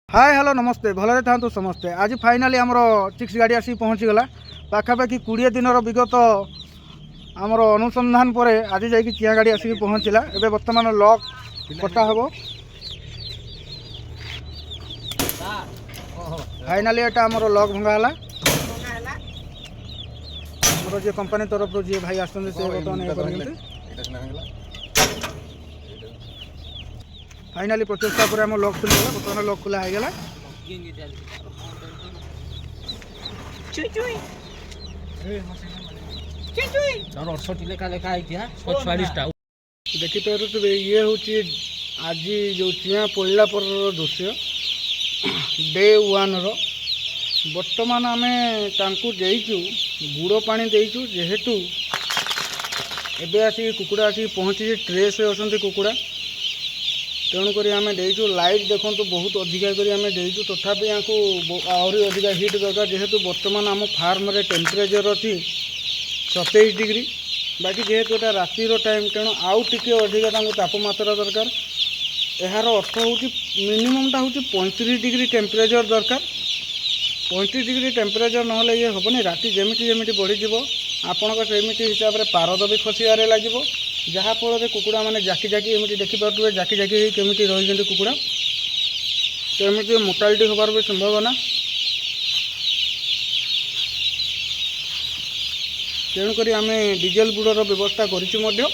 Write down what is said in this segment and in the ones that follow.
Hi hello नमस्ते भलरे था समस्ते आज फाइनाली आमर 6 गाड़ी आसी पहुँचीगला पाखापाखि 20 दिन विगत आमर अनुसंधान पर आज जा चिया गाड़ी आसिक पहुँचला एवं बर्तमान लॉक कटा हम फाइनाली एटा आमर लॉक भंगा जी कंपनी तरफ जी भाई आसते फाइनाली प्रचेषा पर आम लॉक खुलीगला बर्तमान लॉक खुला होगा देखिपे ये हूँ आज जो चिया पड़ा पर दृश्य डे 1 बर्तमान आम देचु गुड़ पा देचु जेहेतु एबे आसिक कुकुड़ा आसिक पहुँची ट्रेस अच्छा कुकुड़ा तेणुक आम देचु लाइट देखो बहुत अधिका देचु तथापि यहाँ आहरी अधिका हिट दरकार जेहेतु बर्तमान आम फार्म रे टेम्परेचर अच्छी 27 डिग्री बाकी जेहेतु एटा रातिर टाइम तेणु आउ टिके अधिका तापमात्रा दरकार यार अर्थ हूँ मिनिममटा हूँ 35 डिग्री टेम्परेचर दरकार 35 डिग्री टेम्परेचर ना ये हेनी राति जमी जमी बढ़ीज आपण हिसाब से पारद भी खसारे लगे जहाँफल कुकुड़ा मैंने जाकी जाकी एमती देखिपे जाकी जाकी केमी रही कुकुड़ा तो एमती मोर्टालिटी होबार भी संभावना तेणुक आम डीजेल बुडर व्यवस्था करूँ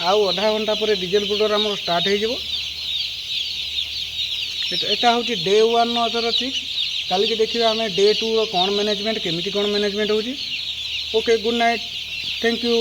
आउ आधा घंटा पर डीजेल बुडर आम स्टार्ट हो हूँ डे 1 अदर 6 काली देखिए आम डे 2 कौन मैनेजमेंट केमिटी कौन मैनेजमेंट होची okay good night thank you.